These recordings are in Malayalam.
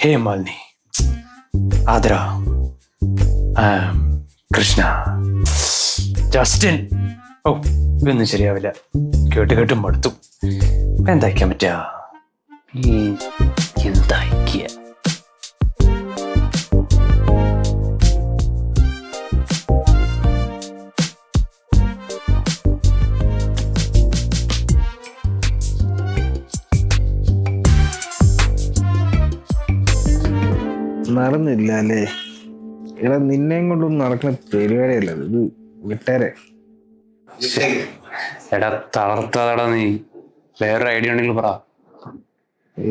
ഹേ മാലിനി, ആദര, കൃഷ്ണ, ജസ്റ്റിൻ. ഓ, ഇതൊന്നും ശരിയാവില്ല. കേട്ട് കേട്ടും മടുത്തു. ഇപ്പൊ എന്തായിക്കാൻ പറ്റുക? എന്തായിക്കുക? നടന്നില്ല അല്ലേ? എടാ, നിന്നെയും കൊണ്ടൊന്നും നടക്കുന്ന പരിപാടിയല്ല ഇത്. വിട്ടേരെ. എടാ, തളർത്താടാ നീ. വേറൊരു ഐഡിയ ഉണ്ടെങ്കിൽ പറ.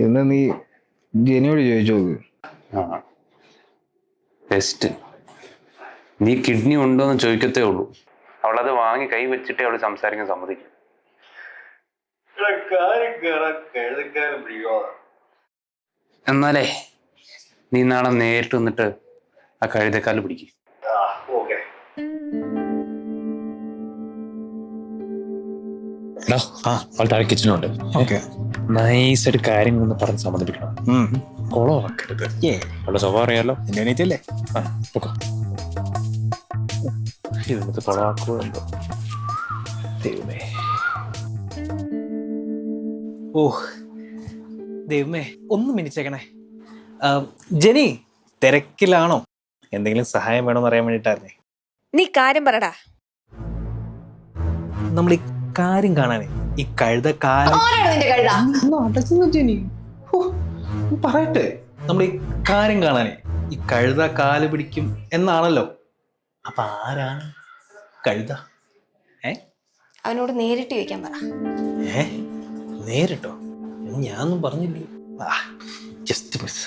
എന്നാ നീ ജെനിയോട് ചോദിച്ചു നോക്ക്. ബെസ്റ്റ്. നീ കിഡ്നി ഉണ്ടോന്ന് ചോദിക്കത്തേ ഉള്ളൂ. അവളത് വാങ്ങി കൈ വെച്ചിട്ടേ അവള് സംസാരിക്കാൻ സമ്മതിക്കും. എന്നാലേ നീ നാളെ നേരിട്ട് വന്നിട്ട് ആ കഴുതക്കാല് പിടിക്കും. അവൾ താഴെ കിച്ചനുണ്ട്. നൈസായിട്ട് കാര്യങ്ങളൊന്ന് പറഞ്ഞ് സമ്മതിപ്പിക്കണം. കുളമാക്കരുത്. അവളുടെ സ്വഭാവം അറിയാലോ. എന്റെ എണീറ്റല്ലേ? ഇതിനകത്ത് കുളമാക്കുമോ? ദൈവമേ, ഓ ദൈവമേ, ഒന്ന് മിനിച്ചേക്കണേ. ജെനി തിരക്കിലാണോ? എന്തെങ്കിലും സഹായം വേണമെന്ന് അറിയാൻ വേണ്ടിട്ടായിരുന്നേ. നീ കാര്യം പറടാ. നമ്മൾ ഈ കാര്യം കാണാനേ, ഈ കഴുത പറയട്ടെ, നമ്മൾ ഈ കാര്യം കാണാനേ ഈ കഴുത കാല് പിടിക്കും എന്നാണല്ലോ. അപ്പൊ ആരാണ് കഴുത? അവനോട് നേരിട്ട് ചോദിക്കാൻ പറ. നേരിട്ടോ? ഞാനൊന്നും പറഞ്ഞില്ലേ. Just miss.